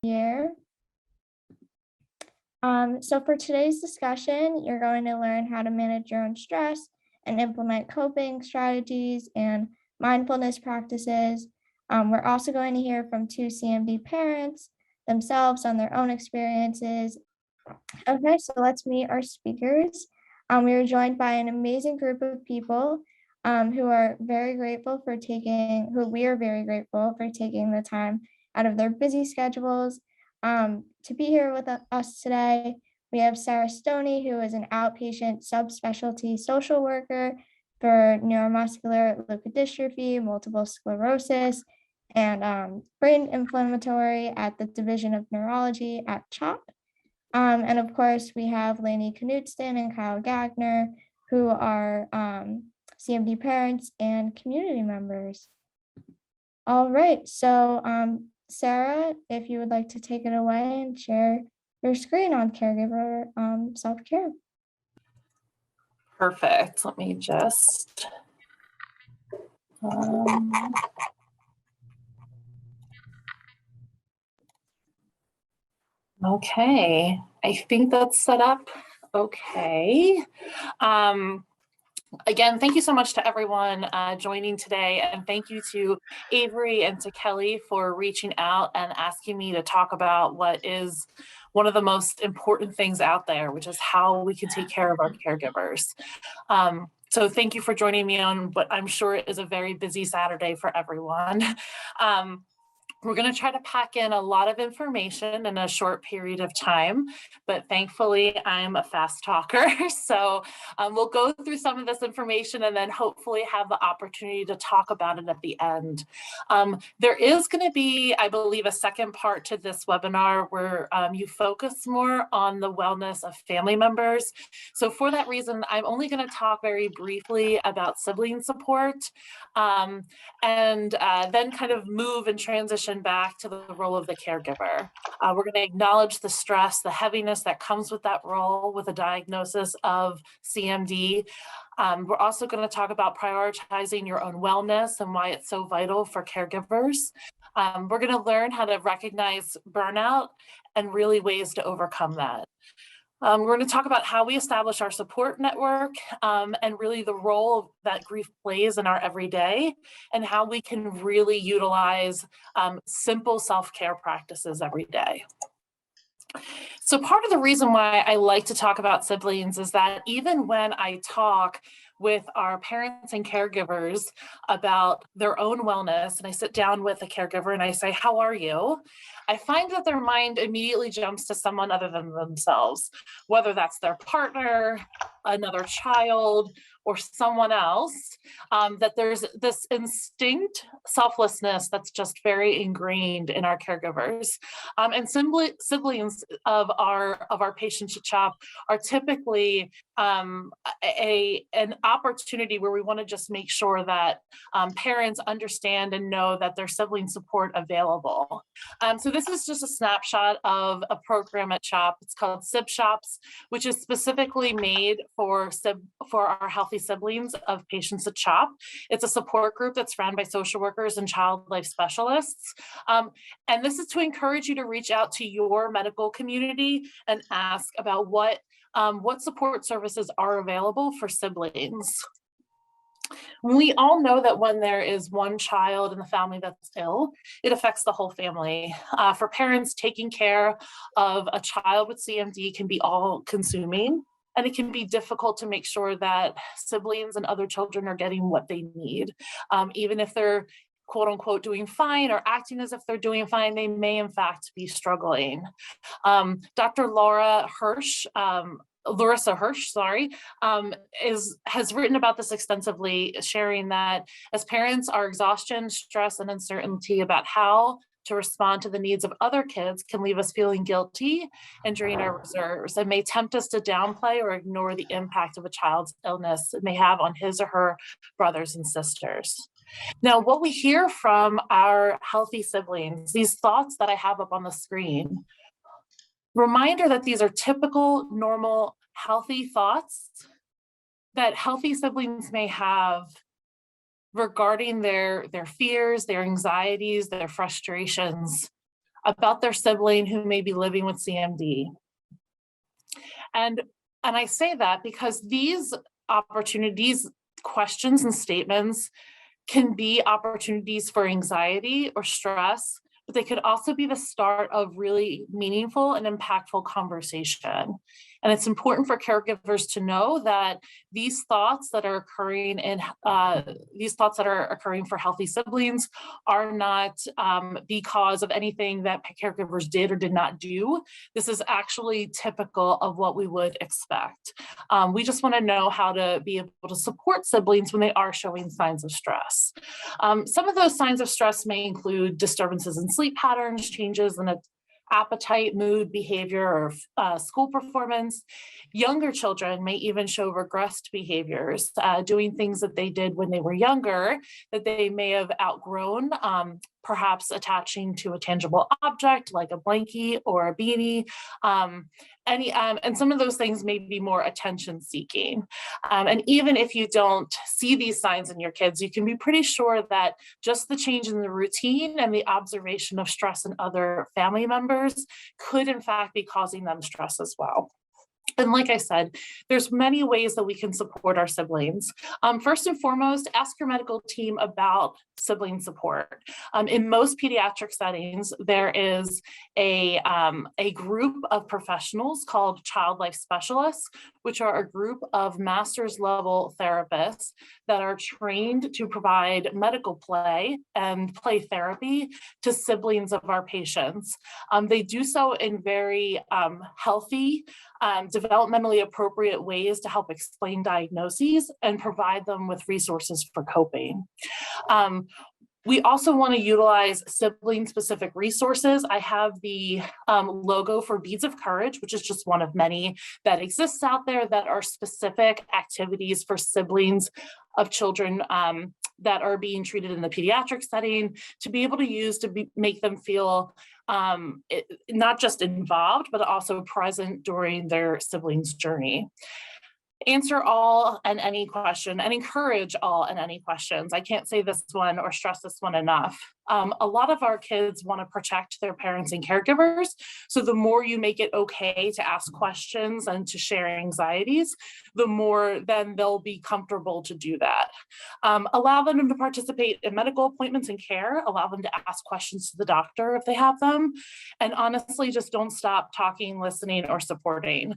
here. So for today's discussion, you're going to learn how to manage your own stress and implement coping strategies and mindfulness practices. We're also going to hear from two CMD parents themselves on their own experiences. Okay, so let's meet our speakers. We are joined by an amazing group of people who we are very grateful for taking the time out of their busy schedules to be here with us today. We have Sarah Stoney, who is an outpatient subspecialty social worker for neuromuscular leukodystrophy, multiple sclerosis, and brain inflammatory at the Division of Neurology at CHOP. And of course, we have Lani KNUTSON and Kyle GAGNER, who are CMD parents and community members. All right, so Sarah, if you would like to take it away and share your screen on caregiver self-care. Perfect. Let me just. Okay, I think that's set up. Okay. Again, thank you so much to everyone joining today, and thank you to Avery and to Kelly for reaching out and asking me to talk about what is one of the most important things out there, which is how we can take care of our caregivers. So thank you for joining me on what I'm sure is a very busy Saturday for everyone. We're going to try to pack in a lot of information in a short period of time, but thankfully I'm a fast talker. So we'll go through some of this information and then hopefully have the opportunity to talk about it at the end. There is going to be, I believe, a second part to this webinar where you focus more on the wellness of family members. So for that reason, I'm only going to talk very briefly about sibling support and then kind of move and transition back to the role of the caregiver. We're going to acknowledge the stress, the heaviness that comes with that role with a diagnosis of CMD. We're also going to talk about prioritizing your own wellness and why it's so vital for caregivers. We're going to learn how to recognize burnout and really ways to overcome that. We're going to talk about how we establish our support network and really the role that grief plays in our everyday and how we can really utilize simple self-care practices every day. So part of the reason why I like to talk about siblings is that even when I talk with our parents and caregivers about their own wellness, and I sit down with a caregiver and I say, how are you? I find that their mind immediately jumps to someone other than themselves, whether that's their partner, another child, or someone else, that there's this instinct selflessness that's just very ingrained in our caregivers. And siblings of our patients at CHOP are typically an opportunity where we want to just make sure that parents understand and know that there's sibling support available. So this is just a snapshot of a program at CHOP. It's called Sib Shops, which is specifically made for our healthy siblings of patients at CHOP. It's a support group that's run by social workers and child life specialists. And this is to encourage you to reach out to your medical community and ask about what support services are available for siblings. We all know that when there is one child in the family that's ill, it affects the whole family. For parents, taking care of a child with CMD can be all-consuming, and it can be difficult to make sure that siblings and other children are getting what they need. Even if they're quote unquote doing fine or acting as if they're doing fine, they may in fact be struggling. Dr. Larissa Hirsch, has written about this extensively, sharing that as parents, our exhaustion, stress, and uncertainty about how to respond to the needs of other kids can leave us feeling guilty and drain our reserves and may tempt us to downplay or ignore the impact of a child's illness it may have on his or her brothers and sisters. Now, what we hear from our healthy siblings, these thoughts that I have up on the screen, reminder that these are typical, normal, healthy thoughts that healthy siblings may have regarding their fears, their anxieties, their frustrations about their sibling who may be living with CMD. And I say that because these opportunities, questions and statements can be opportunities for anxiety or stress, but they could also be the start of really meaningful and impactful conversation. And it's important for caregivers to know that these thoughts that are occurring for healthy siblings are not because of anything that caregivers did or did not do. This is actually typical of what we would expect. We just want to know how to be able to support siblings when they are showing signs of stress. Some of those signs of stress may include disturbances in sleep patterns, changes in appetite, mood, behavior, or school performance. Younger children may even show regressed behaviors, doing things that they did when they were younger that they may have outgrown, perhaps attaching to a tangible object like a blankie or a beanie. And some of those things may be more attention seeking. And even if you don't see these signs in your kids, you can be pretty sure that just the change in the routine and the observation of stress in other family members could in fact be causing them stress as well. And like I said, there's many ways that we can support our siblings. First and foremost, ask your medical team about sibling support. In most pediatric settings, there is a group of professionals called child life specialists, which are a group of master's level therapists that are trained to provide medical play and play therapy to siblings of our patients. They do so in very healthy, developmentally appropriate ways to help explain diagnoses and provide them with resources for coping. We also want to utilize sibling-specific resources. I have the logo for Beads of Courage, which is just one of many that exists out there that are specific activities for siblings of children that are being treated in the pediatric setting to be able to use to make them feel not just involved, but also present during their siblings' journey. Answer all and any question and encourage all and any questions. I can't say this one or stress this one enough. A lot of our kids want to protect their parents and caregivers. So the more you make it okay to ask questions and to share anxieties, the more then they'll be comfortable to do that. Allow them to participate in medical appointments and care. Allow them to ask questions to the doctor if they have them. And honestly, just don't stop talking, listening, or supporting.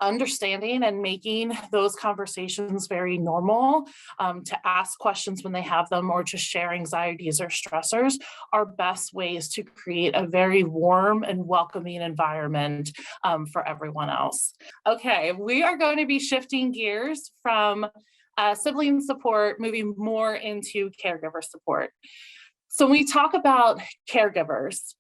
Understanding and making those conversations very normal, to ask questions when they have them or to share anxieties or stressors are best ways to create a very warm and welcoming environment for everyone else. Okay, we are going to be shifting gears from sibling support, moving more into caregiver support. So when we talk about caregivers,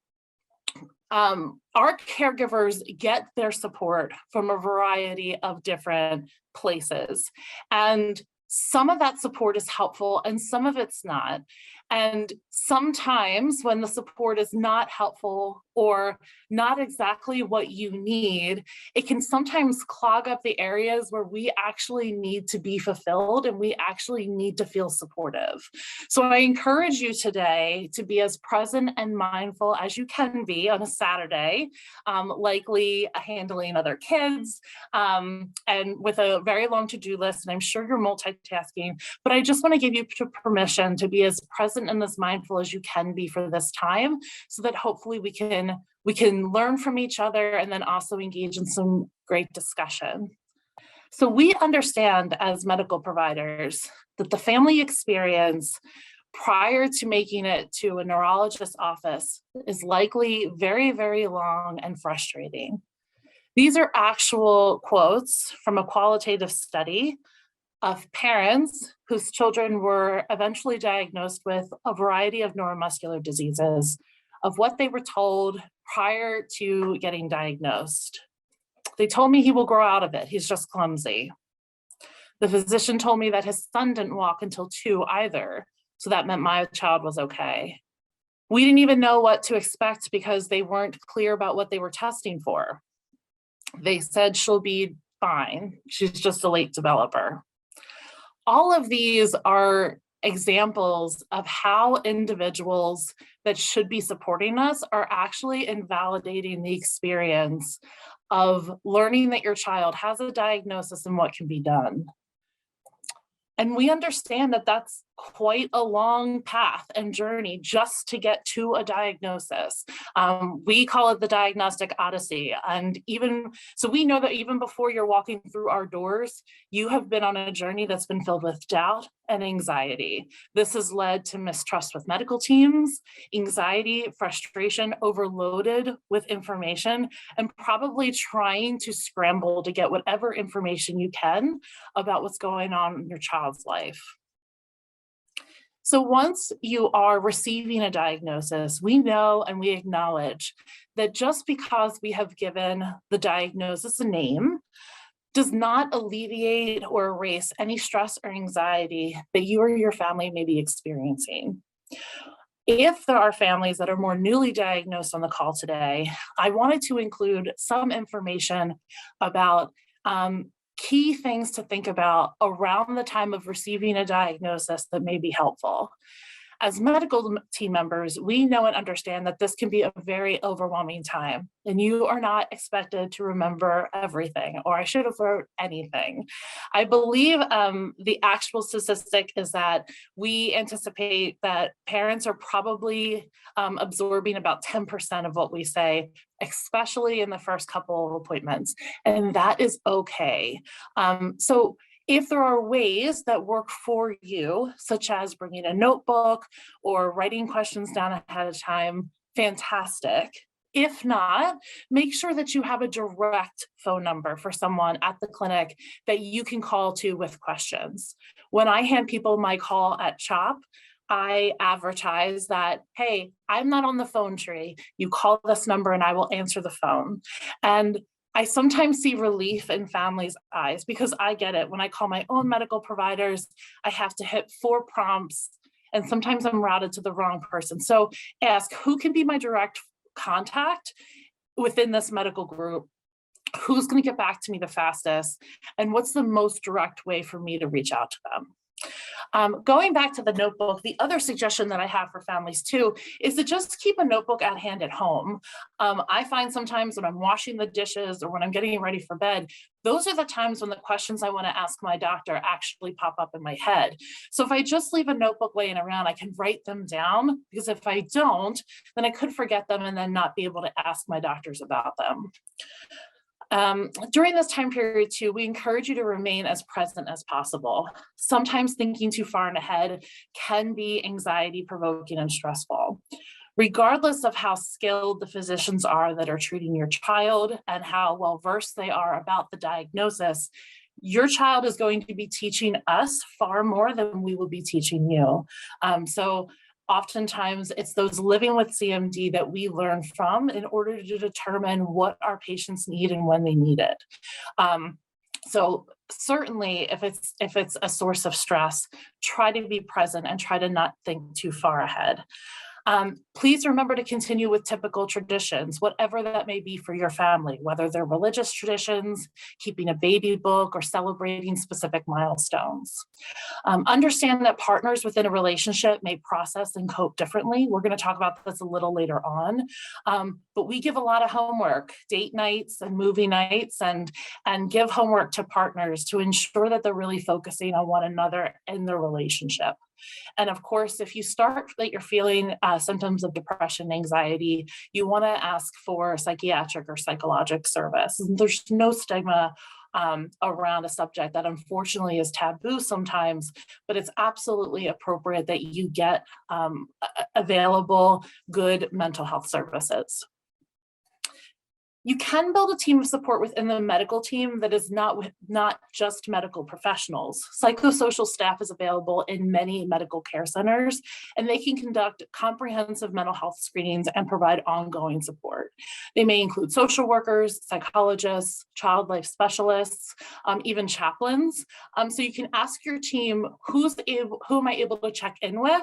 our caregivers get their support from a variety of different places. And some of that support is helpful and some of it's not. And sometimes when the support is not helpful or not exactly what you need, it can sometimes clog up the areas where we actually need to be fulfilled and we actually need to feel supportive. So I encourage you today to be as present and mindful as you can be on a Saturday, likely handling other kids, and with a very long to-do list, and I'm sure you're multitasking, but I just want to give you permission to be as present and as mindful as you can be for this time, so that hopefully we can learn from each other and then also engage in some great discussion. So we understand as medical providers that the family experience prior to making it to a neurologist's office is likely very, very long and frustrating. These are actual quotes from a qualitative study of parents whose children were eventually diagnosed with a variety of neuromuscular diseases, of what they were told prior to getting diagnosed. They told me he will grow out of it, he's just clumsy. The physician told me that his son didn't walk until 2 either, so that meant my child was okay. We didn't even know what to expect because they weren't clear about what they were testing for. They said she'll be fine, she's just a late developer. All of these are examples of how individuals that should be supporting us are actually invalidating the experience of learning that your child has a diagnosis and what can be done. And we understand that that's quite a long path and journey just to get to a diagnosis. We call it the diagnostic odyssey. And even so, we know that even before you're walking through our doors, you have been on a journey that's been filled with doubt and anxiety. This has led to mistrust with medical teams, anxiety, frustration, overloaded with information, and probably trying to scramble to get whatever information you can about what's going on in your child's life. So once you are receiving a diagnosis, we know and we acknowledge that just because we have given the diagnosis a name does not alleviate or erase any stress or anxiety that you or your family may be experiencing. If there are families that are more newly diagnosed on the call today, I wanted to include some information about key things to think about around the time of receiving a diagnosis that may be helpful. As medical team members, we know and understand that this can be a very overwhelming time, and you are not expected to remember everything, or I should have wrote anything. I believe the actual statistic is that we anticipate that parents are probably absorbing about 10% of what we say, especially in the first couple of appointments, and that is okay. So if there are ways that work for you, such as bringing a notebook or writing questions down ahead of time, fantastic. If not, make sure that you have a direct phone number for someone at the clinic that you can call to with questions. When I hand people my call at CHOP, I advertise that, hey, I'm not on the phone tree. You call this number and I will answer the phone. And I sometimes see relief in families' eyes because I get it. When I call my own medical providers, I have to hit 4 prompts and sometimes I'm routed to the wrong person. So ask, who can be my direct contact within this medical group? Who's going to get back to me the fastest? And what's the most direct way for me to reach out to them? Going back to the notebook, the other suggestion that I have for families too is to just keep a notebook at hand at home. I find sometimes when I'm washing the dishes or when I'm getting ready for bed, those are the times when the questions I want to ask my doctor actually pop up in my head. So if I just leave a notebook laying around, I can write them down, because if I don't, then I could forget them and then not be able to ask my doctors about them. During this time period too, we encourage you to remain as present as possible. Sometimes thinking too far ahead can be anxiety provoking and stressful. Regardless of how skilled the physicians are that are treating your child and how well versed they are about the diagnosis, your child is going to be teaching us far more than we will be teaching you. So oftentimes it's those living with CMD that we learn from in order to determine what our patients need and when they need it. So certainly if it's a source of stress, try to be present and try to not think too far ahead. Please remember to continue with typical traditions, whatever that may be for your family, whether they're religious traditions, keeping a baby book, or celebrating specific milestones. Understand that partners within a relationship may process and cope differently. We're going to talk about this a little later on, but we give a lot of homework, date nights and movie nights, and give homework to partners to ensure that they're really focusing on one another in their relationship. And of course, if you start that you're feeling symptoms of depression, anxiety, you want to ask for psychiatric or psychological service. And there's no stigma around a subject that unfortunately is taboo sometimes, but it's absolutely appropriate that you get available good mental health services. You can build a team of support within the medical team that is not just medical professionals. Psychosocial staff is available in many medical care centers, and they can conduct comprehensive mental health screenings and provide ongoing support. They may include social workers, psychologists, child life specialists, even chaplains. So you can ask your team, who am I able to check in with,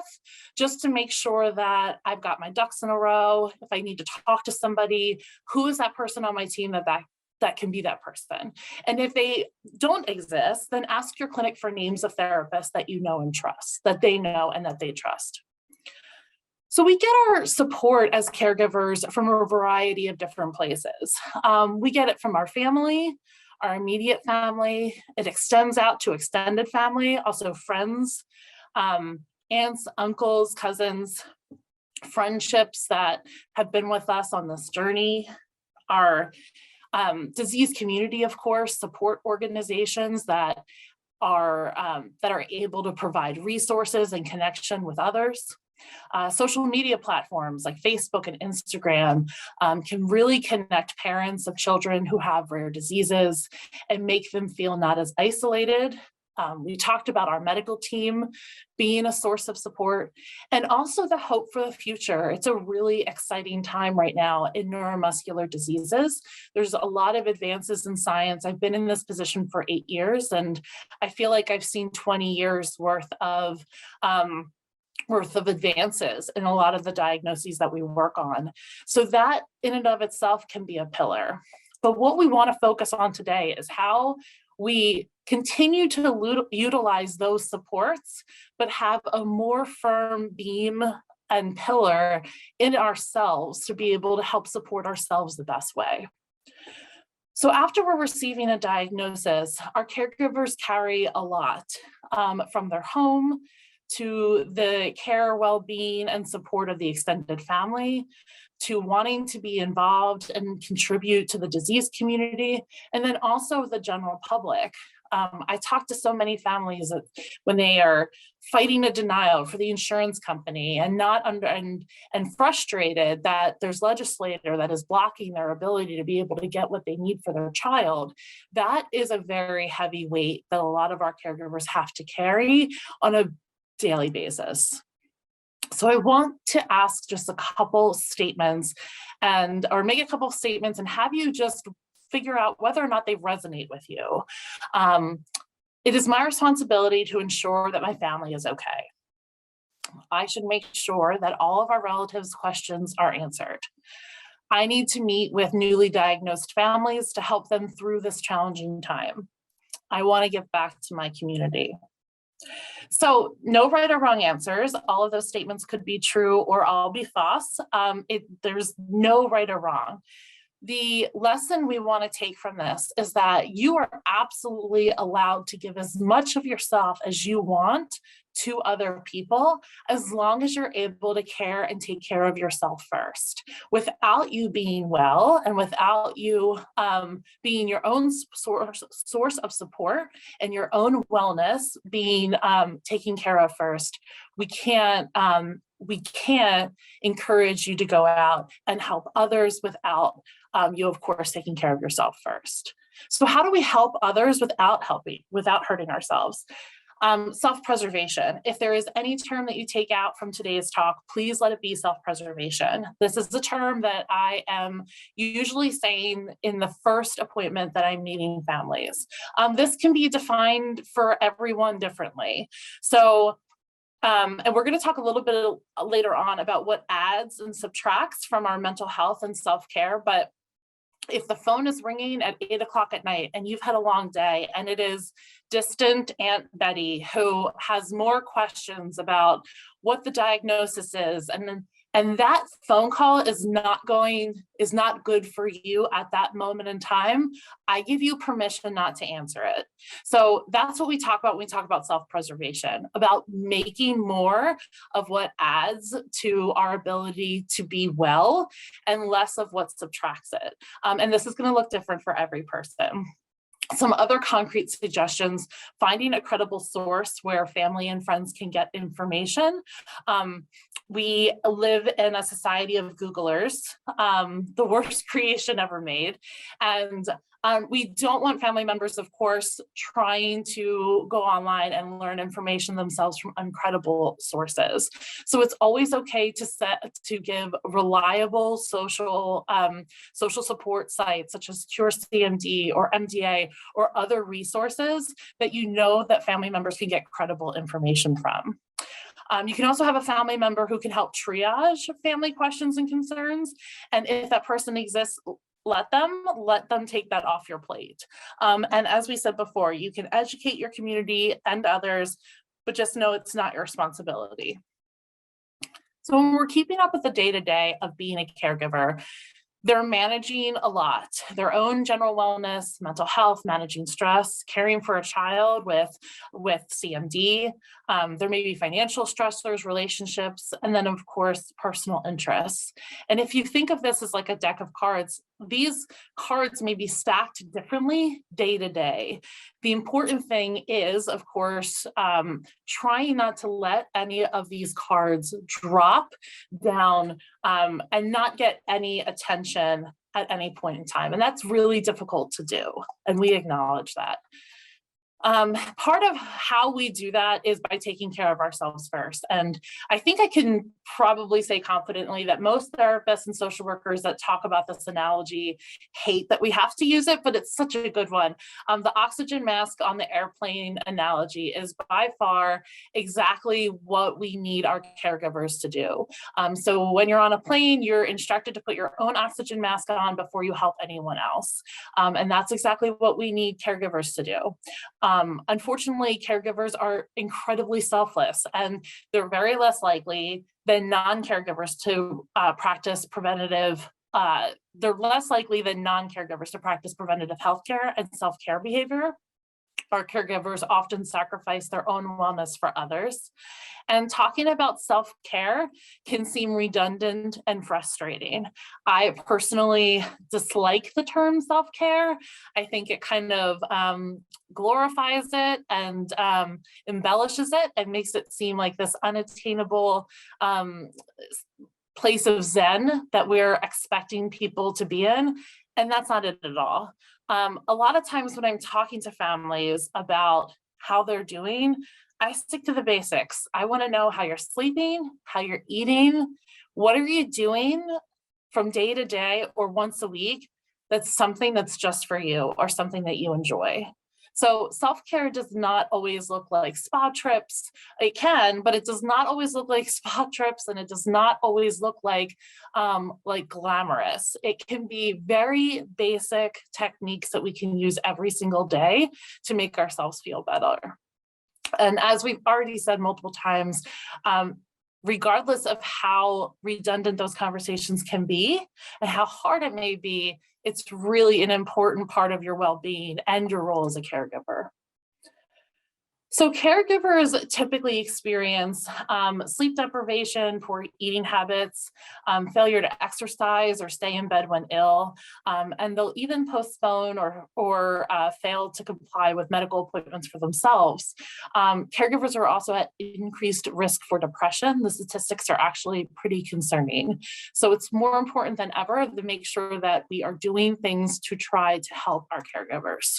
just to make sure that I've got my ducks in a row. If I need to talk to somebody, who is that person on my team that that can be that person. And if they don't exist, then ask your clinic for names of therapists that you know and trust, that they know and that they trust. So we get our support as caregivers from a variety of different places. We get it from our family, our immediate family. It extends out to extended family, also friends, aunts, uncles, cousins, friendships that have been with us on this journey, our disease community, of course, support organizations that are able to provide resources and connection with others. Social media platforms like Facebook and Instagram can really connect parents of children who have rare diseases and make them feel not as isolated. We talked about our medical team being a source of support and also the hope for the future. It's a really exciting time right now in neuromuscular diseases. There's a lot of advances in science. I've been in this position for 8 years, and I feel like I've seen 20 years worth of advances in a lot of the diagnoses that we work on. So that in and of itself can be a pillar. But what we want to focus on today is how we continue to utilize those supports, but have a more firm beam and pillar in ourselves to be able to help support ourselves the best way. So after we're receiving a diagnosis, our caregivers carry a lot from their home to the care, well-being, and support of the extended family, to wanting to be involved and contribute to the disease community, and then also the general public. I talk to so many families that when they are fighting a denial for the insurance company and frustrated that there's legislator that is blocking their ability to be able to get what they need for their child, that is a very heavy weight that a lot of our caregivers have to carry on a daily basis. So I want to ask just a couple statements or make a couple statements and have you just figure out whether or not they resonate with you. It is my responsibility to ensure that my family is okay. I should make sure that all of our relatives' questions are answered. I need to meet with newly diagnosed families to help them through this challenging time. I want to give back to my community. So no right or wrong answers. All of those statements could be true or all be false. There's no right or wrong. The lesson we want to take from this is that you are absolutely allowed to give as much of yourself as you want to other people, as long as you're able to care and take care of yourself first. Without you being well and without you being your own source of support and your own wellness being taken care of first, we can't encourage you to go out and help others without you, of course, taking care of yourself first. So how do we help others without hurting ourselves? Self-preservation. If there is any term that you take out from today's talk, please let it be self-preservation. This is the term that I am usually saying in the first appointment that I'm meeting families. This can be defined for everyone differently. So and we're going to talk a little bit later on about what adds and subtracts from our mental health and self-care. But if the phone is ringing at 8 o'clock at night and you've had a long day and it is distant Aunt Betty who has more questions about what the diagnosis is, and that phone call is not good for you at that moment in time, I give you permission not to answer it. So that's what we talk about when we talk about self-preservation, about making more of what adds to our ability to be well and less of what subtracts it. And this is going to look different for every person. Some other concrete suggestions: finding a credible source where family and friends can get information. We live in a society of Googlers, the worst creation ever made. And we don't want family members, of course, trying to go online and learn information themselves from uncredible sources. So it's always okay to give reliable social support sites such as Cure CMD or MDA or other resources that you know that family members can get credible information from. You can also have a family member who can help triage family questions and concerns. And if that person exists, let them take that off your plate. And as we said before, you can educate your community and others, but just know it's not your responsibility. So when we're keeping up with the day-to-day of being a caregiver, they're managing a lot, their own general wellness, mental health, managing stress, caring for a child with CMD. There may be financial stressors, relationships, and then of course, personal interests. And if you think of this as like a deck of cards, these cards may be stacked differently day to day. The important thing is, of course, trying not to let any of these cards drop down and not get any attention at any point in time. And that's really difficult to do. And we acknowledge that. Part of how we do that is by taking care of ourselves first. And I think I can probably say confidently that most therapists and social workers that talk about this analogy hate that we have to use it, but it's such a good one. The oxygen mask on the airplane analogy is by far exactly what we need our caregivers to do. So when you're on a plane, you're instructed to put your own oxygen mask on before you help anyone else. And that's exactly what we need caregivers to do. Unfortunately, caregivers are incredibly selfless, and they're very less likely than non-caregivers to practice preventative. They're less likely than non-caregivers to practice preventative healthcare and self-care behavior. Our caregivers often sacrifice their own wellness for others. And talking about self-care can seem redundant and frustrating. I personally dislike the term self-care. I think it kind of glorifies it and embellishes it and makes it seem like this unattainable place of zen that we're expecting people to be in. And that's not it at all. A lot of times when I'm talking to families about how they're doing, I stick to the basics. I want to know how you're sleeping, how you're eating, what are you doing from day to day or once a week that's something that's just for you or something that you enjoy. So self-care does not always look like spa trips. It can, but it does not always look like spa trips, and it does not always look like glamorous. It can be very basic techniques that we can use every single day to make ourselves feel better. And as we've already said multiple times, regardless of how redundant those conversations can be and how hard it may be, it's really an important part of your well-being and your role as a caregiver. So caregivers typically experience sleep deprivation, poor eating habits, failure to exercise or stay in bed when ill, and they'll even postpone or fail to comply with medical appointments for themselves. Caregivers are also at increased risk for depression. The statistics are actually pretty concerning. So it's more important than ever to make sure that we are doing things to try to help our caregivers.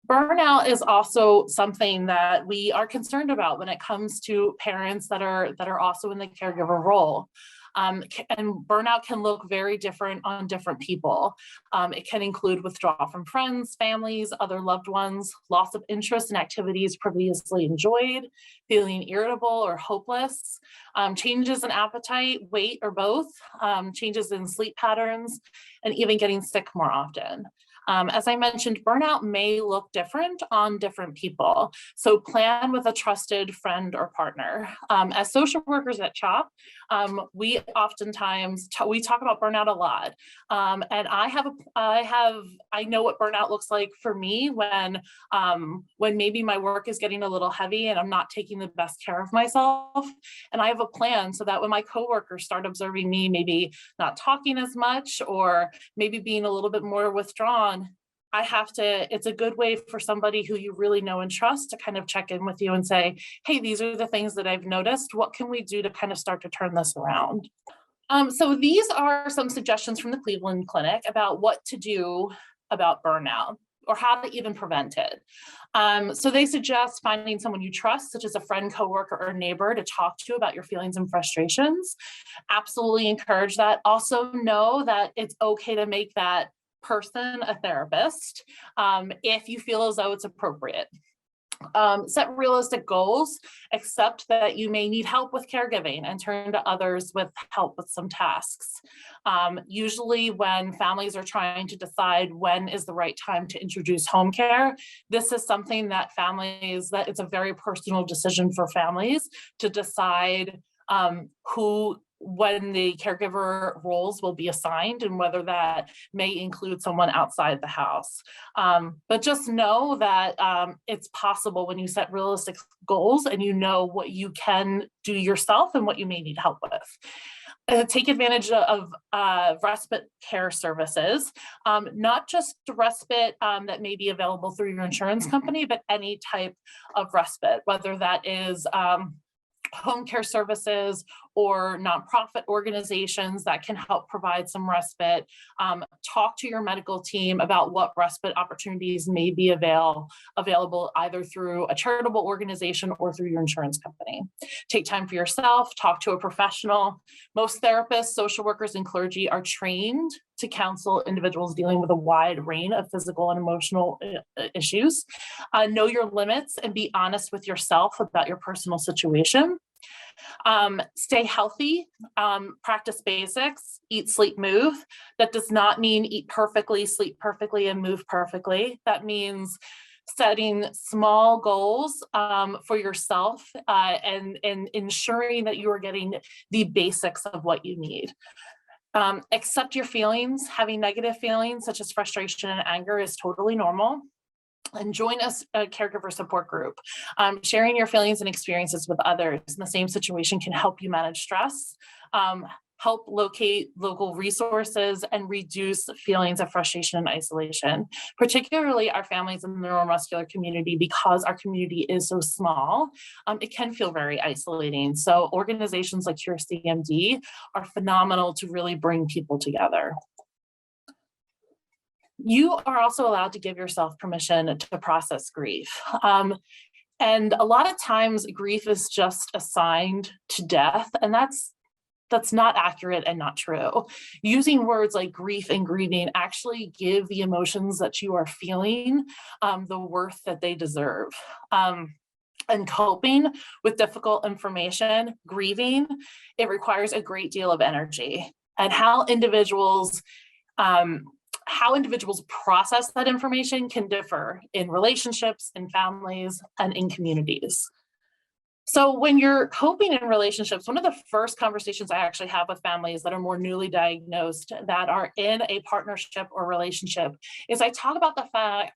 Burnout is also something that we are concerned about when it comes to parents that are also in the caregiver role. And burnout can look very different on different people. It can include withdrawal from friends, families, other loved ones, loss of interest in activities previously enjoyed, feeling irritable or hopeless, changes in appetite, weight, or both, changes in sleep patterns, and even getting sick more often. As I mentioned, burnout may look different on different people. So plan with a trusted friend or partner. As social workers at CHOP, we oftentimes, we talk about burnout a lot. And I know what burnout looks like for me when maybe my work is getting a little heavy and I'm not taking the best care of myself. And I have a plan so that when my coworkers start observing me, maybe not talking as much or maybe being a little bit more withdrawn, it's a good way for somebody who you really know and trust to kind of check in with you and say, hey, these are the things that I've noticed. What can we do to kind of start to turn this around? So these are some suggestions from the Cleveland Clinic about what to do about burnout or how to even prevent it. So they suggest finding someone you trust, such as a friend, coworker, or neighbor to talk to about your feelings and frustrations. Absolutely encourage that. Also know that it's okay to make that person a therapist if you feel as though it's appropriate. Set realistic goals, accept that you may need help with caregiving and turn to others with help with some tasks. Usually when families are trying to decide when is the right time to introduce home care, this is something that it's a very personal decision for families to decide when the caregiver roles will be assigned and whether that may include someone outside the house. But just know that it's possible when you set realistic goals and you know what you can do yourself and what you may need help with. Take advantage of respite care services, not just respite that may be available through your insurance company, but any type of respite, whether that is home care services or nonprofit organizations that can help provide some respite. Talk to your medical team about what respite opportunities may be available either through a charitable organization or through your insurance company. Take time for yourself, talk to a professional. Most therapists, social workers, and clergy are trained to counsel individuals dealing with a wide range of physical and emotional issues. Know your limits and be honest with yourself about your personal situation. Stay healthy, practice basics, eat, sleep, move. That does not mean eat perfectly, sleep perfectly, and move perfectly. That means setting small goals for yourself and ensuring that you are getting the basics of what you need. Accept your feelings. Having negative feelings such as frustration and anger is totally normal. And join a caregiver support group. Sharing your feelings and experiences with others in the same situation can help you manage stress, help locate local resources, and reduce feelings of frustration and isolation, particularly our families in the neuromuscular community. Because our community is so small, it can feel very isolating. So organizations like Cure CMD are phenomenal to really bring people together. You are also allowed to give yourself permission to process grief. And a lot of times grief is just assigned to death, and that's not accurate and not true. Using words like grief and grieving actually give the emotions that you are feeling the worth that they deserve. And coping with difficult information, grieving, it requires a great deal of energy. And how individuals process that information can differ in relationships, in families, and in communities. So when you're coping in relationships, one of the first conversations I actually have with families that are more newly diagnosed, that are in a partnership or relationship, is I talk about the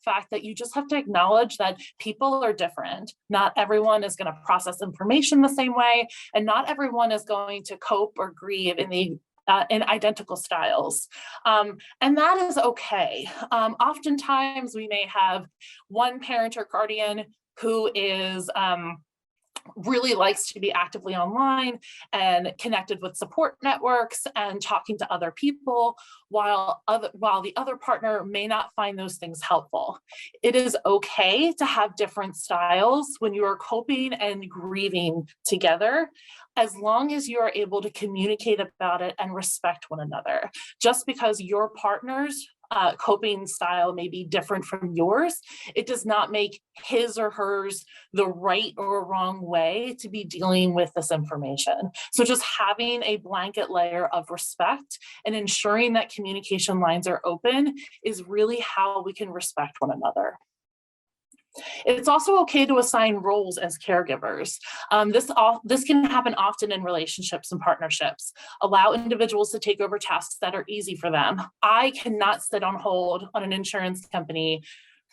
fact that you just have to acknowledge that people are different. Not everyone is going to process information the same way, and not everyone is going to cope or grieve in identical styles. And that is okay. Oftentimes we may have one parent or guardian who is really likes to be actively online and connected with support networks and talking to other people, while the other partner may not find those things helpful. It is okay to have different styles when you are coping and grieving together, as long as you are able to communicate about it and respect one another. Just because your partner's coping style may be different from yours, it does not make his or hers the right or wrong way to be dealing with this information. So just having a blanket layer of respect and ensuring that communication lines are open is really how we can respect one another. It's also okay to assign roles as caregivers. This can happen often in relationships and partnerships. Allow individuals to take over tasks that are easy for them. I cannot sit on hold on an insurance company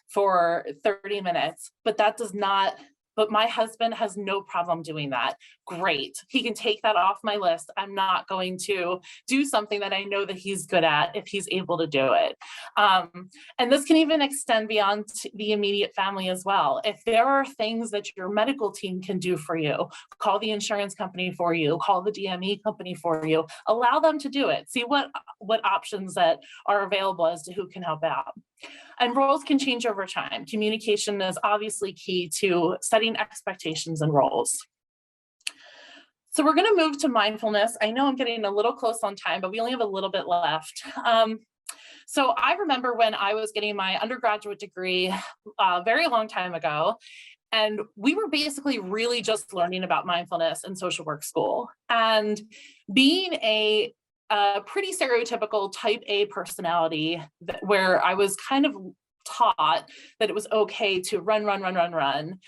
for 30 minutes, but my husband has no problem doing that. Great. He can take that off my list. I'm not going to do something that I know that he's good at if he's able to do it. And this can even extend beyond the immediate family as well. If there are things that your medical team can do for you, call the insurance company for you, call the DME company for you, allow them to do it. See what options that are available as to who can help out. And roles can change over time. Communication is obviously key to setting expectations and roles. So we're going to move to mindfulness. I know I'm getting a little close on time, but we only have a little bit left. So I remember when I was getting my undergraduate degree a very long time ago, And we were basically really just learning about mindfulness in social work school. And being a pretty stereotypical type A personality where I was kind of taught that it was okay to run.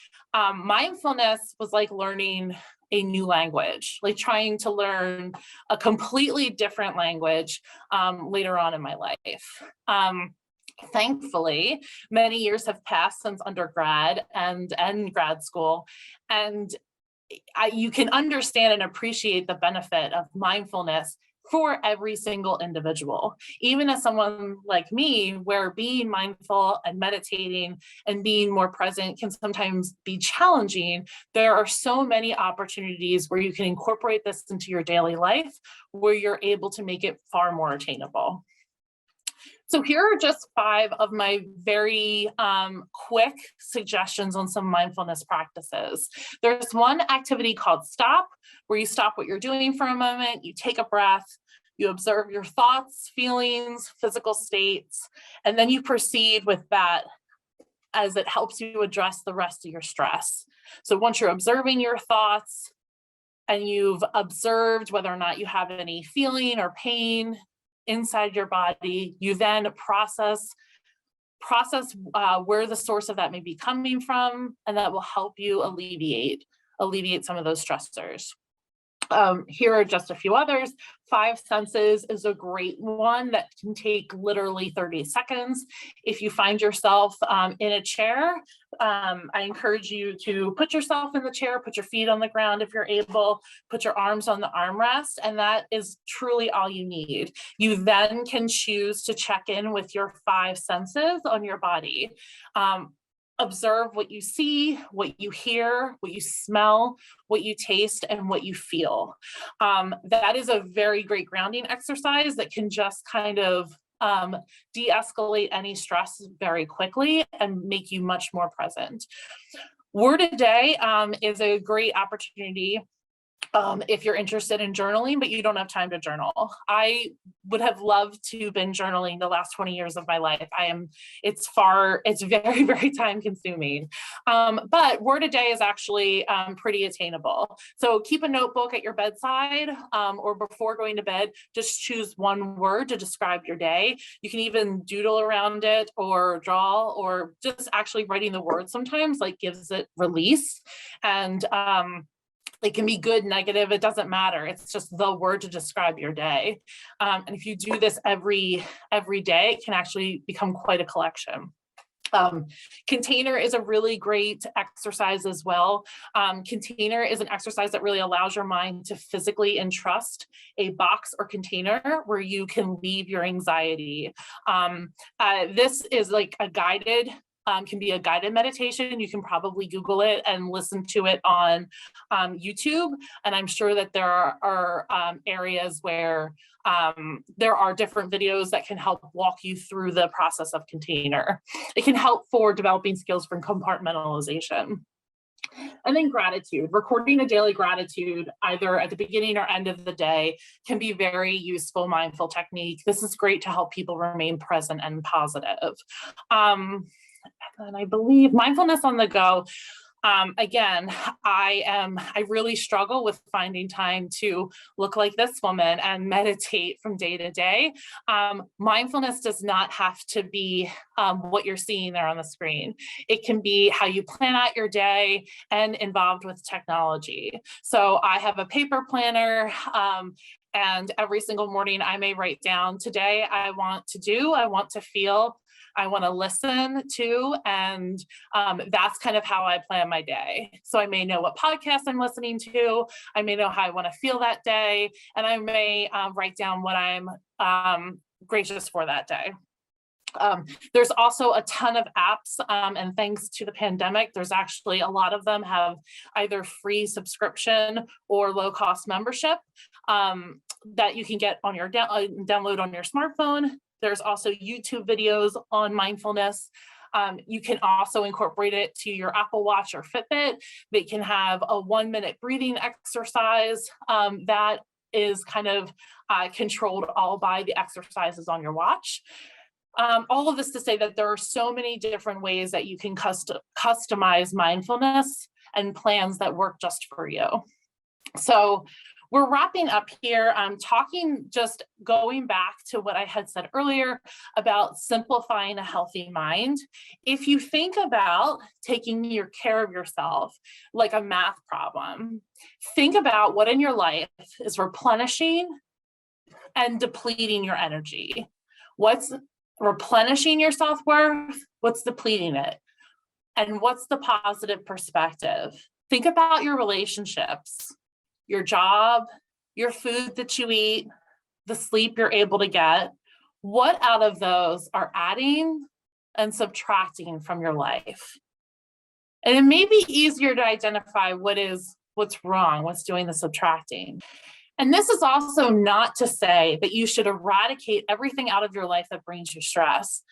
Mindfulness was like learning a new language, like trying to learn a completely different language later on in my life. Thankfully, many years have passed since undergrad and grad school, and you can understand and appreciate the benefit of mindfulness for every single individual. Even as someone like me, where being mindful and meditating and being more present can sometimes be challenging, there are so many opportunities where you can incorporate this into your daily life, where you're able to make it far more attainable. So here are just 5 of my very quick suggestions on some mindfulness practices. There's one activity called stop, where you stop what you're doing for a moment, you take a breath, you observe your thoughts, feelings, physical states, and then you proceed with that as it helps you address the rest of your stress. So once you're observing your thoughts and you've observed whether or not you have any feeling or pain inside your body, you then process where the source of that may be coming from, and that will help you alleviate some of those stressors. Here are just a few others. 5 senses is a great one that can take literally 30 seconds. If you find yourself in a chair, I encourage you to put yourself in the chair, put your feet on the ground if you're able, put your arms on the armrest, and that is truly all you need. You then can choose to check in with your 5 senses on your body. Observe what you see, what you hear, what you smell, what you taste, and what you feel. That is a very great grounding exercise that can just kind of de-escalate any stress very quickly and make you much more present. Word a day is a great opportunity if you're interested in journaling, but you don't have time to journal. I would have loved to have been journaling the last 20 years of my life. It's very, very time consuming. But word a day is actually pretty attainable. So keep a notebook at your bedside or before going to bed, just choose one word to describe your day. You can even doodle around it or draw, or just actually writing the word sometimes like gives it release. And it can be good, negative, it doesn't matter. It's just the word to describe your day. And if you do this every day, it can actually become quite a collection. Container is a really great exercise as well. Container is an exercise that really allows your mind to physically entrust a box or container where you can leave your anxiety. This is like a guided can be a guided meditation. You can probably Google it and listen to it on YouTube. And I'm sure that there are areas where there are different videos that can help walk you through the process of container. It can help for developing skills for compartmentalization. And then gratitude, recording a daily gratitude, either at the beginning or end of the day, can be very useful mindful technique. This is great to help people remain present and positive. And I believe mindfulness on the go. Again, I really struggle with finding time to look like this woman and meditate from day to day. Mindfulness does not have to be what you're seeing there on the screen. It can be how you plan out your day and involved with technology. So I have a paper planner. And every single morning I may write down, today I want to do, I want to feel, I want to listen to, and that's kind of how I plan my day. So I may know what podcast I'm listening to, I may know how I want to feel that day, and I may write down what I'm gracious for that day. There's also a ton of apps, and thanks to the pandemic, there's actually a lot of them have either free subscription or low-cost membership that you can get on your download on your smartphone. There's also YouTube videos on mindfulness. You can also incorporate it to your Apple Watch or Fitbit. They can have a 1-minute breathing exercise that is kind of controlled all by the exercises on your watch. All of this to say that there are so many different ways that you can customize mindfulness and plans that work just for you. So we're wrapping up here. I'm just going back to what I had said earlier about simplifying a healthy mind. If you think about taking your care of yourself like a math problem, think about what in your life is replenishing and depleting your energy. What's replenishing your self-worth? What's depleting it? And what's the positive perspective? Think about your relationships, your job, your food that you eat, the sleep you're able to get. What out of those are adding and subtracting from your life? And it may be easier to identify what's wrong, what's doing the subtracting. And this is also not to say that you should eradicate everything out of your life that brings you stress.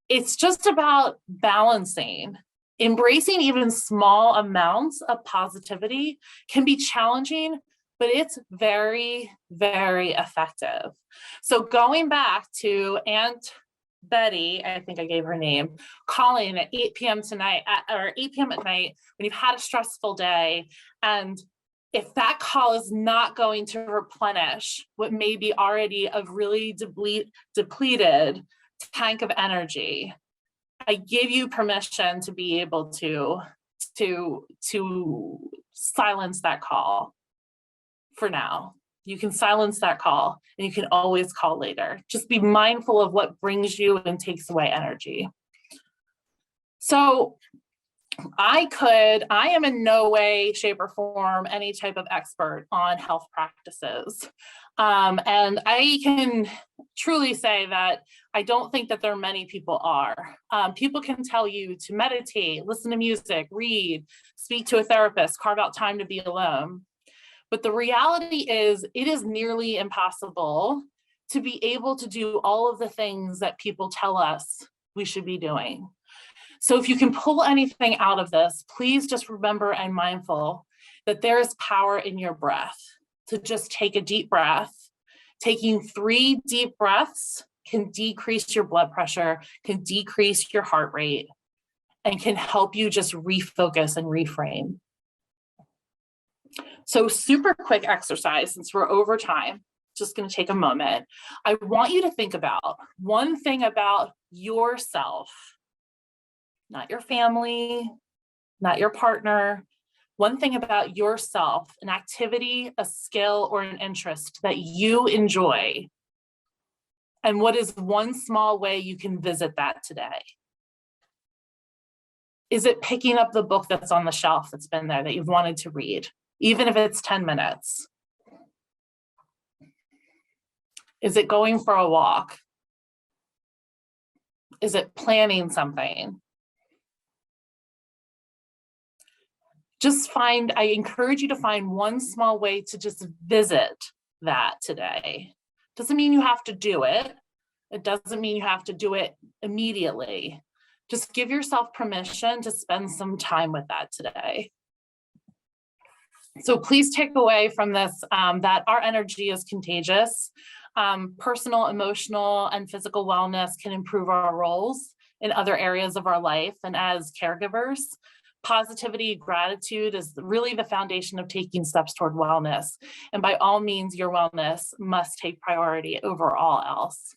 It's just about balancing. Embracing even small amounts of positivity can be challenging, but it's very, very effective. So going back to Aunt Betty, I think I gave her name, calling at 8 p.m. tonight, or 8 p.m. at night when you've had a stressful day, and if that call is not going to replenish what may be already a really depleted tank of energy, I give you permission to be able to silence that call for now. You can silence that call and you can always call later. Just be mindful of what brings you and takes away energy. So I am in no way, shape, or form any type of expert on health practices. And I can truly say that I don't think that there are many people are. People can tell you to meditate, listen to music, read, speak to a therapist, carve out time to be alone. But the reality is, it is nearly impossible to be able to do all of the things that people tell us we should be doing. So if you can pull anything out of this, please just remember and mindful that there is power in your breath. To just take a deep breath. Taking 3 deep breaths can decrease your blood pressure, can decrease your heart rate, and can help you just refocus and reframe. So super quick exercise, since we're over time, just going to take a moment. I want you to think about one thing about yourself, not your family, not your partner, one thing about yourself, an activity, a skill, or an interest that you enjoy. And what is one small way you can visit that today? Is it picking up the book that's on the shelf that's been there that you've wanted to read, even if it's 10 minutes? Is it going for a walk? Is it planning something? I encourage you to find one small way to just visit that today. Doesn't mean you have to do it. It doesn't mean you have to do it immediately. Just give yourself permission to spend some time with that today. So please take away from this that our energy is contagious. Personal, emotional, and physical wellness can improve our roles in other areas of our life. And as caregivers, positivity, gratitude is really the foundation of taking steps toward wellness. And by all means, your wellness must take priority over all else.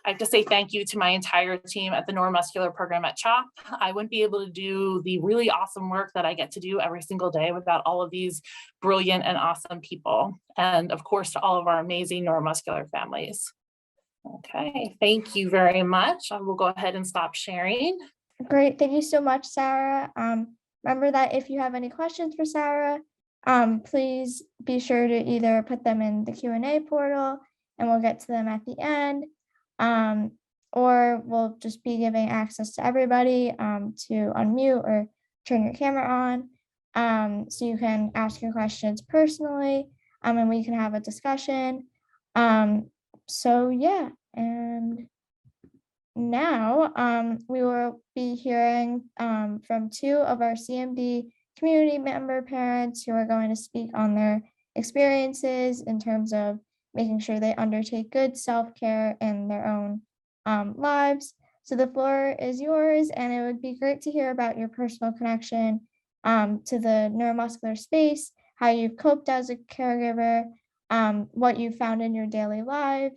I have to say thank you to my entire team at the Neuromuscular Program at CHOP. I wouldn't be able to do the really awesome work that I get to do every single day without all of these brilliant and awesome people. And of course, to all of our amazing neuromuscular families. Okay, thank you very much. I will go ahead and stop sharing. Great, thank you so much, Sarah. Remember that if you have any questions for Sarah, please be sure to either put them in the Q&A portal and we'll get to them at the end, or we'll just be giving access to everybody to unmute or turn your camera on, so you can ask your questions personally, and we can have a discussion. So yeah, and now we will be hearing from 2 of our CMD community member parents who are going to speak on their experiences in terms of making sure they undertake good self-care in their own lives. So the floor is yours, and it would be great to hear about your personal connection to the neuromuscular space, how you've coped as a caregiver, what you found in your daily life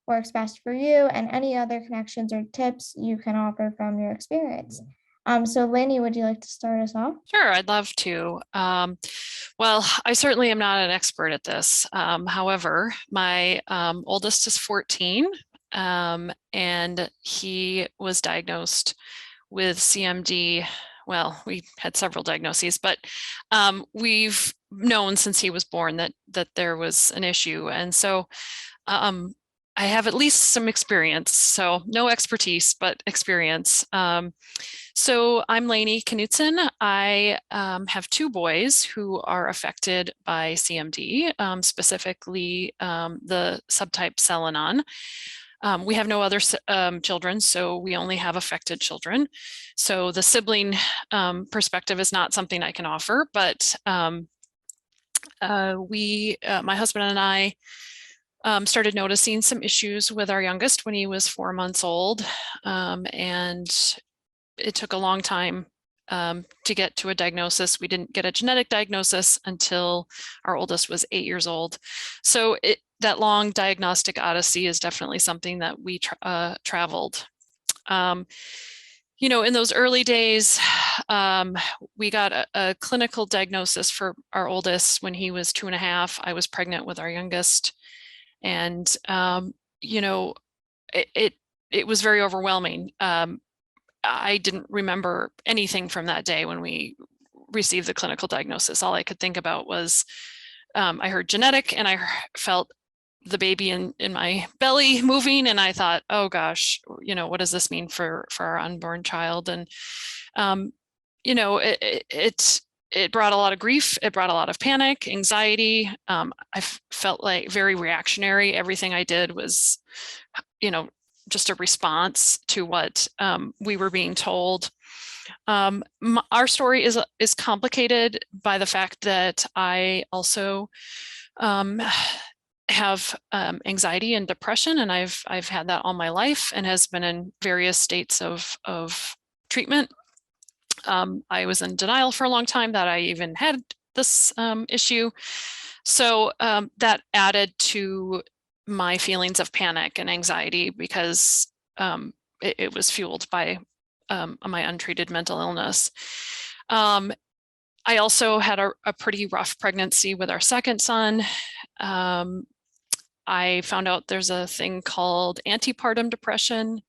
works best for you, and any other connections or tips you can offer from your experience. So Lani, would you like to start us off? Sure, I'd love to. Well, I certainly am not an expert at this. However, my oldest is 14, and he was diagnosed with CMD. Well, we had several diagnoses, but we've known since he was born that there was an issue. And so I have at least some experience. So no expertise, but experience. So I'm Lani KNUTSON. I have two boys who are affected by CMD, specifically the subtype Selenon. We have no other children, so we only have affected children. So the sibling perspective is not something I can offer, but my husband and I started noticing some issues with our youngest when he was 4 months old, and it took a long time to get to a diagnosis. We didn't get a genetic diagnosis until our oldest was 8 years old. So that long diagnostic odyssey is definitely something that we traveled. You know, in those early days, we got a clinical diagnosis for our oldest when he was 2.5. I was pregnant with our youngest. And, you know, it was very overwhelming. I didn't remember anything from that day when we received the clinical diagnosis. All I could think about was I heard genetic, and I felt the baby in my belly moving, and I thought, oh gosh, you know, what does this mean for our unborn child? And you know, it brought a lot of grief. It brought a lot of panic, anxiety. I felt like very reactionary. Everything I did was, you know, just a response to what we were being told. Our story is complicated by the fact that I also have anxiety and depression, and I've had that all my life and has been in various states of treatment. I was in denial for a long time that I even had this issue. So that added to my feelings of panic and anxiety because it was fueled by my untreated mental illness. I also had a pretty rough pregnancy with our second son. I found out there's a thing called antepartum depression.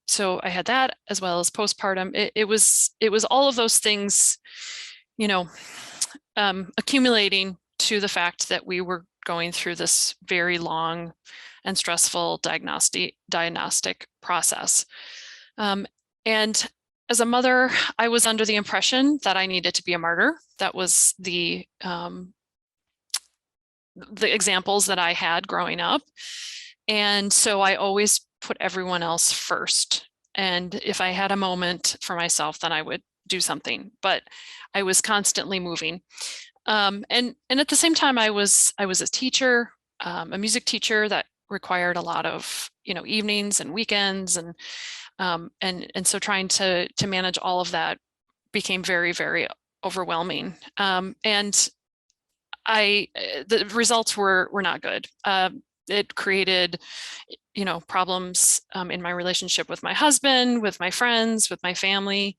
So I had that as well as postpartum. It was all of those things, you know, accumulating to the fact that we were going through this very long and stressful diagnostic process. And as a mother, I was under the impression that I needed to be a martyr. That was the examples that I had growing up. And so I always put everyone else first. And if I had a moment for myself, then I would do something, but I was constantly moving. And at the same time, I was a teacher, a music teacher that required a lot of, you know, evenings and weekends. And so trying to manage all of that became very, very overwhelming. And the results were not good. It created, you know, problems in my relationship with my husband, with my friends, with my family.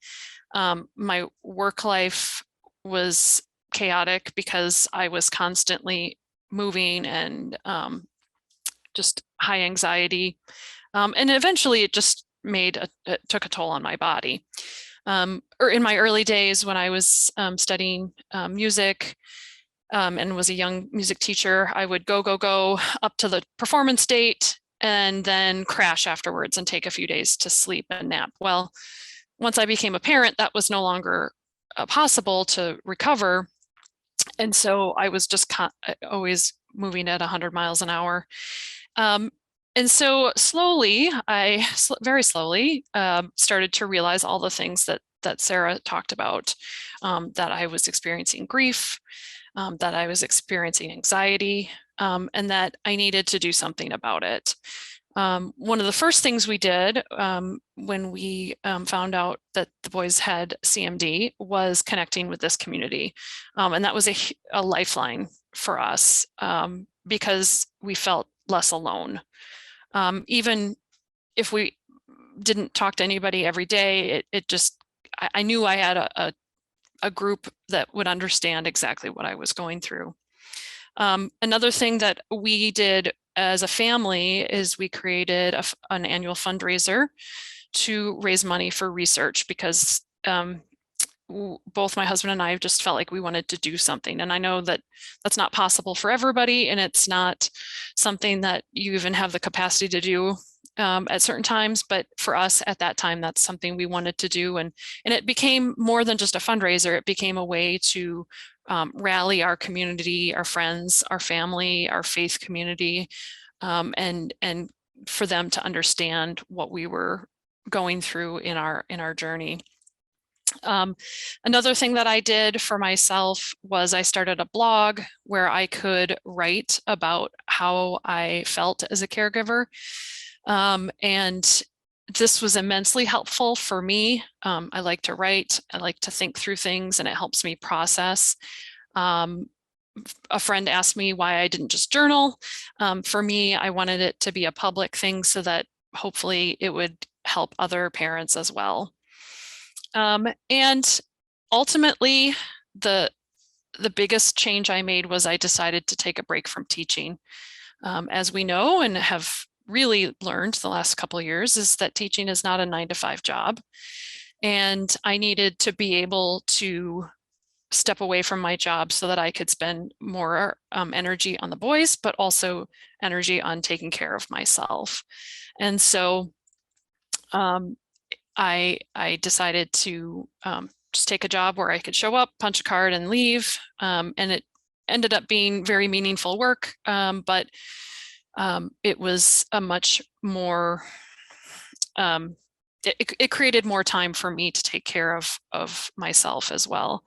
My work life was chaotic because I was constantly moving and just high anxiety. And eventually it just it took a toll on my body. Or in my early days when I was studying music, and was a young music teacher, I would go up to the performance date and then crash afterwards and take a few days to sleep and nap. Well, once I became a parent, that was no longer possible to recover. And so I was just always moving at 100 miles an hour. And so slowly, very slowly, started to realize all the things that Sarah talked about, that I was experiencing grief, that I was experiencing anxiety, and that I needed to do something about it. One of the first things we did when we found out that the boys had CMD was connecting with this community. And that was a lifeline for us because we felt less alone. Even if we didn't talk to anybody every day, I knew I had a group that would understand exactly what I was going through. Another thing that we did as a family is we created an annual fundraiser to raise money for research because both my husband and I just felt like we wanted to do something. And I know that that's not possible for everybody, and it's not something that you even have the capacity to do at certain times. But for us at that time, that's something we wanted to do. And it became more than just a fundraiser. It became a way to rally our community, our friends, our family, our faith community, and for them to understand what we were going through in our journey. Another thing that I did for myself was I started a blog where I could write about how I felt as a caregiver. And this was immensely helpful for me. I like to write, I like to think through things, and it helps me process. A friend asked me why I didn't just journal. For me, I wanted it to be a public thing so that hopefully it would help other parents as well. And ultimately, the biggest change I made was I decided to take a break from teaching. As we know and have really learned the last couple of years, is that teaching is not a 9-to-5 job. And I needed to be able to step away from my job so that I could spend more energy on the boys, but also energy on taking care of myself. And so I decided to just take a job where I could show up, punch a card, and leave. And it ended up being very meaningful work, but it was a much more, it created more time for me to take care of myself as well.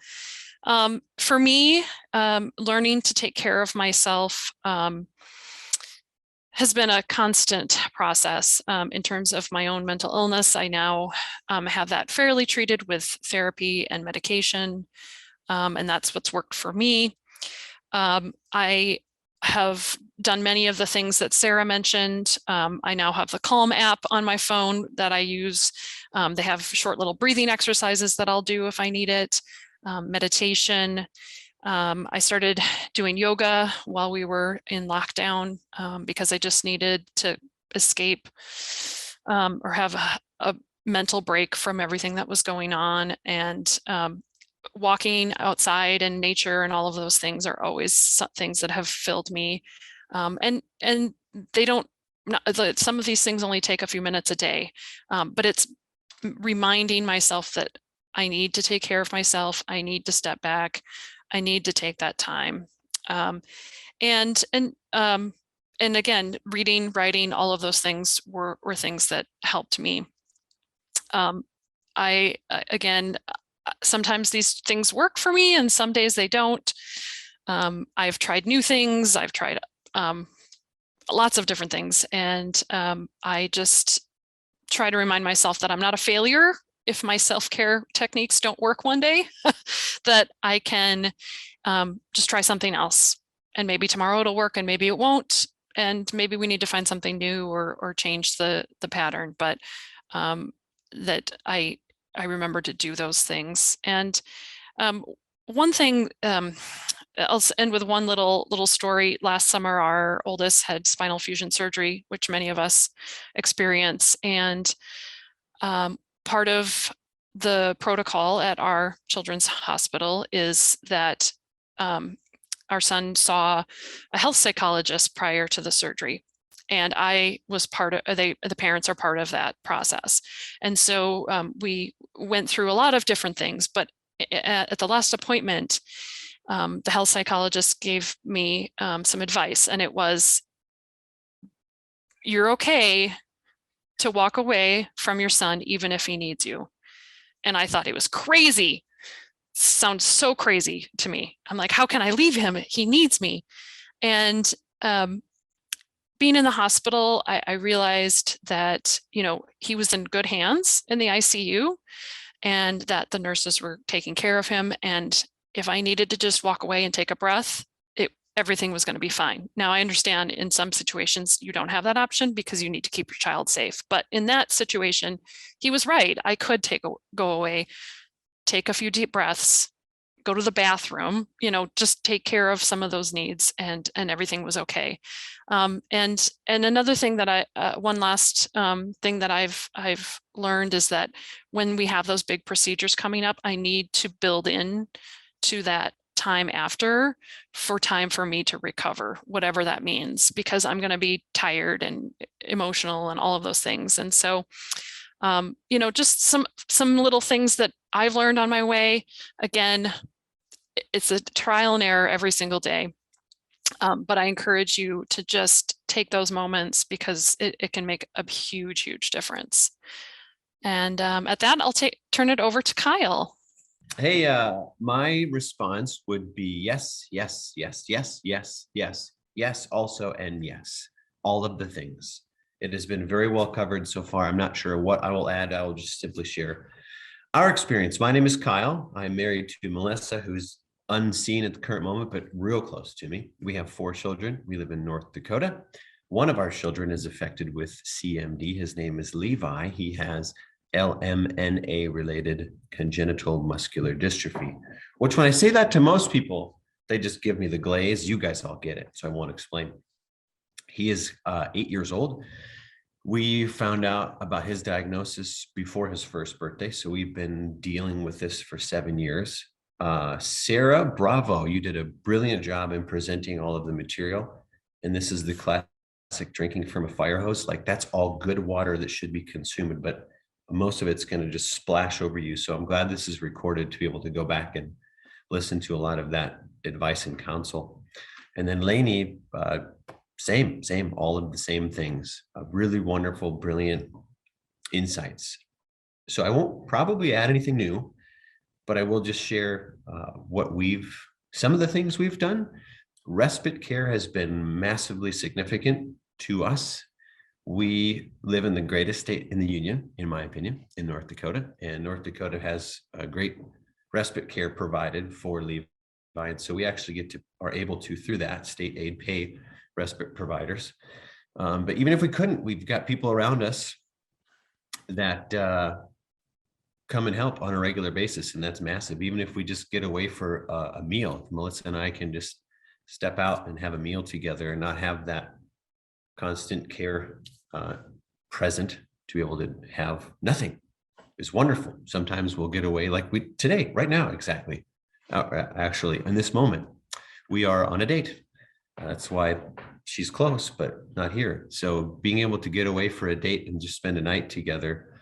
For me, learning to take care of myself has been a constant process. In terms of my own mental illness, I now have that fairly treated with therapy and medication, and that's what's worked for me. I have done many of the things that Sarah mentioned. I now have the Calm app on my phone that I use. They have short little breathing exercises that I'll do if I need it, meditation. I started doing yoga while we were in lockdown because I just needed to escape or have a mental break from everything that was going on. And walking outside and nature and all of those things are always things that have filled me. And they don't, some of these things only take a few minutes a day, but it's reminding myself that I need to take care of myself. I need to step back. I need to take that time. And again, reading, writing, all of those things were things that helped me. Again, sometimes these things work for me and some days they don't. I've tried new things. I've tried lots of different things. And I just try to remind myself that I'm not a failure if my self-care techniques don't work one day, that I can just try something else. And maybe tomorrow it'll work and maybe it won't. And maybe we need to find something new or change the pattern. But that I remember to do those things. And one thing, I'll end with one little story. Last summer, our oldest had spinal fusion surgery, which many of us experience. And part of the protocol at our children's hospital is that our son saw a health psychologist prior to the surgery. And I was part of, the parents are part of that process. And so we went through a lot of different things, but at the last appointment, the health psychologist gave me some advice, and it was, you're okay to walk away from your son, even if he needs you. And I thought it was crazy. Sounds so crazy to me. I'm like, how can I leave him? He needs me. And being in the hospital, I realized that, he was in good hands in the ICU and that the nurses were taking care of him. And if I needed to just walk away and take a breath, everything was going to be fine. Now, I understand in some situations you don't have that option because you need to keep your child safe. But in that situation, he was right. I could go away, take a few deep breaths, go to the bathroom, just take care of some of those needs, and everything was okay. And another thing that one last thing that I've learned is that when we have those big procedures coming up, I need to build in to that time after for time for me to recover, whatever that means, because I'm going to be tired and emotional and all of those things. And so, just some little things that I've learned on my way. Again, it's a trial and error every single day. But I encourage you to just take those moments because it can make a huge, huge difference. And at that, I'll turn it over to Kyle. Hey, my response would be yes, yes, yes, yes, yes, yes, yes, also, and yes, all of the things. It has been very well covered so far. I'm not sure what I will add. I will just simply share our experience. My name is Kyle. I'm married to Melissa, who's unseen at the current moment, but real close to me. We have 4 children. We live in North Dakota. One of our children is affected with CMD. His name is Levi. He has LMNA related congenital muscular dystrophy, which when I say that to most people, they just give me the glaze. You guys all get it, so I won't explain. He is 8 years old. We found out about his diagnosis before his first birthday, so we've been dealing with this for 7 years. Sarah, bravo, you did a brilliant job in presenting all of the material, and this is the classic drinking from a fire hose. Like, that's all good water that should be consumed, but most of it's going to just splash over you. So I'm glad this is recorded to be able to go back and listen to a lot of that advice and counsel. And then Lani, same, all of the same things. Really wonderful, brilliant insights. So I won't probably add anything new, but I will just share some of the things we've done. Respite care has been massively significant to us. We live in the greatest state in the union, in my opinion, in North Dakota, and North Dakota has a great respite care provided for Levi. And so we actually are able to, through that state aid, pay respite providers. But even if we couldn't, we've got people around us that come and help on a regular basis, and that's massive. Even if we just get away for a meal, Melissa and I can just step out and have a meal together and not have that constant care present to be able to have nothing is wonderful. Sometimes we'll get away like we today, right now, exactly. Actually, in this moment, we are on a date. That's why she's close, but not here. So being able to get away for a date and just spend a night together,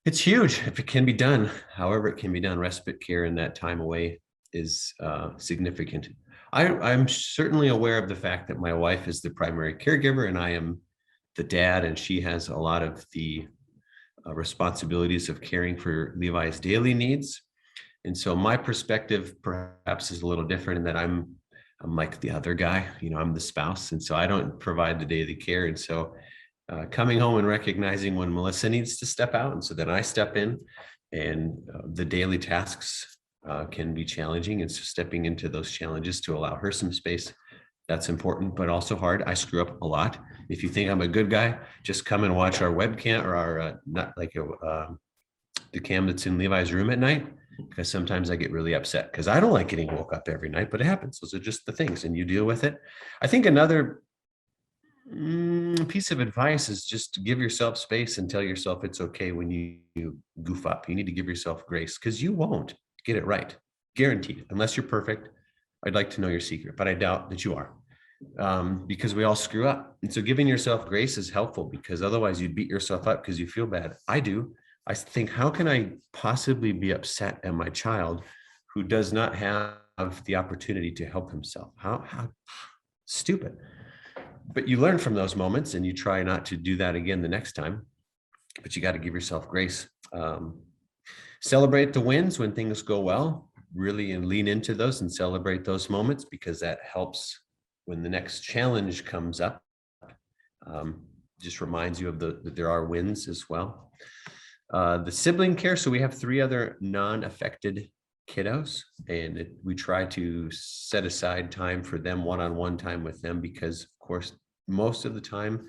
it's huge if it can be done. However it can be done, respite care in that time away is significant. I'm certainly aware of the fact that my wife is the primary caregiver and I am the dad, and she has a lot of the responsibilities of caring for Levi's daily needs. And so my perspective perhaps is a little different in that I'm like the other guy, I'm the spouse. And so I don't provide the daily care. And so coming home and recognizing when Melissa needs to step out, and so then I step in, and the daily tasks can be challenging. And so stepping into those challenges to allow her some space, that's important, but also hard. I screw up a lot. If you think I'm a good guy, just come and watch our webcam or our the cam that's in Levi's room at night, because sometimes I get really upset because I don't like getting woke up every night, but it happens. Those are just the things, and you deal with it. I think another piece of advice is just to give yourself space and tell yourself it's okay when you goof up. You need to give yourself grace, because you won't get it right, guaranteed, unless you're perfect. I'd like to know your secret, but I doubt that you are, because we all screw up. And so giving yourself grace is helpful, because otherwise you'd beat yourself up because you feel bad. I do. I think, how can I possibly be upset at my child who does not have the opportunity to help himself? How stupid. But you learn from those moments and you try not to do that again the next time, but you got to give yourself grace. Celebrate the wins when things go well, really, and lean into those and celebrate those moments, because that helps when the next challenge comes up, just reminds you of that there are wins as well. The sibling care. So we have 3 other non-affected kiddos, and we try to set aside time for them, one-on-one time with them, because of course, most of the time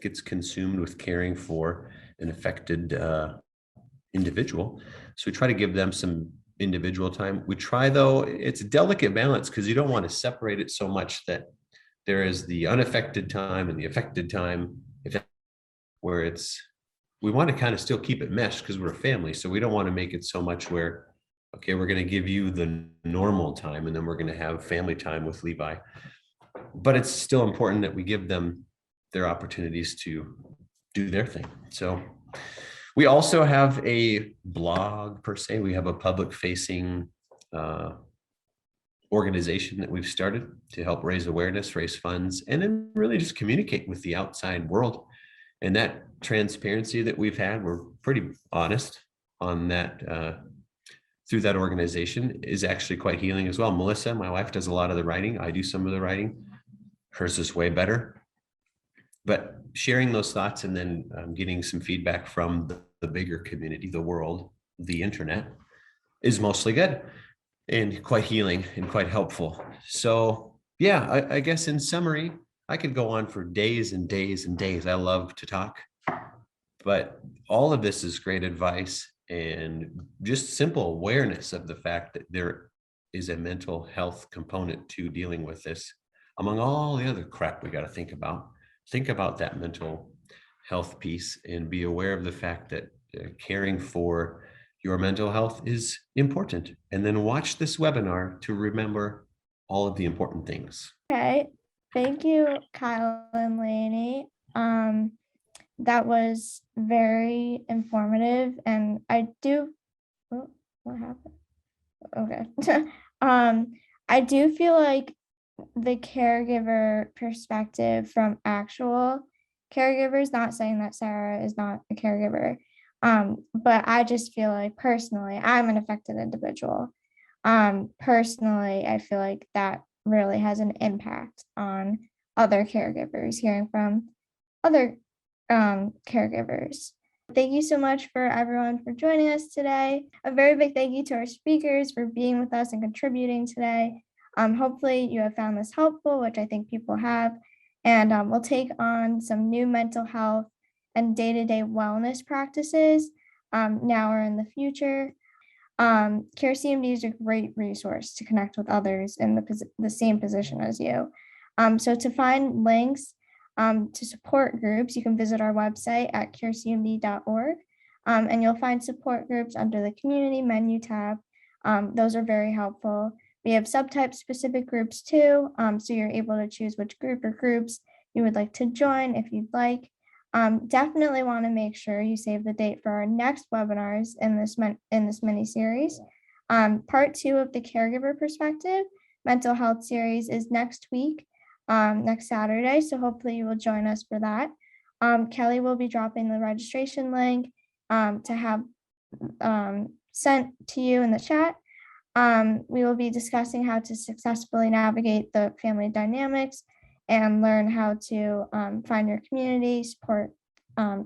gets consumed with caring for an affected individual. So we try to give them some individual time. We try, though, it's a delicate balance because you don't want to separate it so much that there is the unaffected time and the affected time, where we want to kind of still keep it meshed because we're a family. So we don't want to make it so much where, okay, we're going to give you the normal time and then we're going to have family time with Levi. But it's still important that we give them their opportunities to do their thing. So we also have a blog, per se. We have a public facing organization that we've started to help raise awareness, raise funds, and then really just communicate with the outside world. And that transparency that we've had, we're pretty honest on that through that organization, is actually quite healing as well. Melissa, my wife, does a lot of the writing. I do some of the writing. Hers is way better. But sharing those thoughts and then getting some feedback from the bigger community, the world, the internet, is mostly good and quite healing and quite helpful. So yeah, I guess in summary, I could go on for days and days and days. I love to talk, but all of this is great advice and just simple awareness of the fact that there is a mental health component to dealing with this. Among all the other crap we got to think about that mental health piece and be aware of the fact that caring for your mental health is important. And then watch this webinar to remember all of the important things. Okay, thank you, Kyle and Lani. That was very informative, and I do, oh, what happened? Okay. I do feel like the caregiver perspective from actual caregivers, not saying that Sarah is not a caregiver, but I just feel like personally, I'm an affected individual. Personally, I feel like that really has an impact on other caregivers, hearing from other caregivers. Thank you so much for everyone for joining us today. A very big thank you to our speakers for being with us and contributing today. Hopefully you have found this helpful, which I think people have, and we'll take on some new mental health and day-to-day wellness practices now or in the future. Care CMD is a great resource to connect with others in the same position as you. So to find links to support groups, you can visit our website at carecmd.org, and you'll find support groups under the community menu tab. Those are very helpful. We have subtype specific groups too, so you're able to choose which group or groups you would like to join if you'd like. Definitely want to make sure you save the date for our next webinars in this mini series. Part 2 of the caregiver perspective mental health series is next week, next Saturday. So hopefully you will join us for that. Kelly will be dropping the registration link to have sent to you in the chat. We will be discussing how to successfully navigate the family dynamics and learn how to find your community support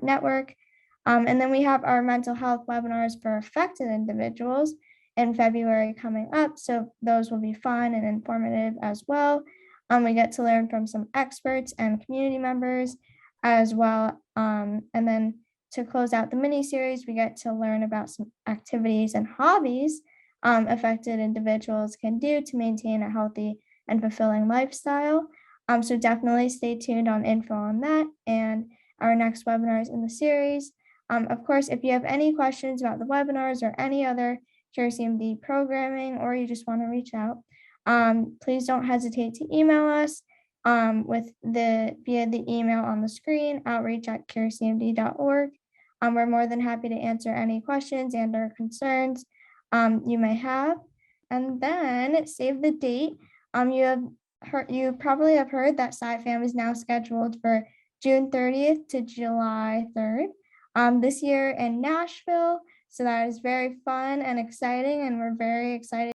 network. And then we have our mental health webinars for affected individuals in February coming up. So those will be fun and informative as well. We get to learn from some experts and community members as well. And then to close out the mini series, we get to learn about some activities and hobbies affected individuals can do to maintain a healthy and fulfilling lifestyle. So definitely stay tuned on info on that and our next webinars in the series. Of course, if you have any questions about the webinars or any other CareCMD programming, or you just want to reach out, please don't hesitate to email us via the email on the screen, outreach@carecmd.org. We're more than happy to answer any questions and or concerns you may have. And then save the date. You probably have heard that SciFam is now scheduled for June 30th to July 3rd this year in Nashville. So that is very fun and exciting, and we're very excited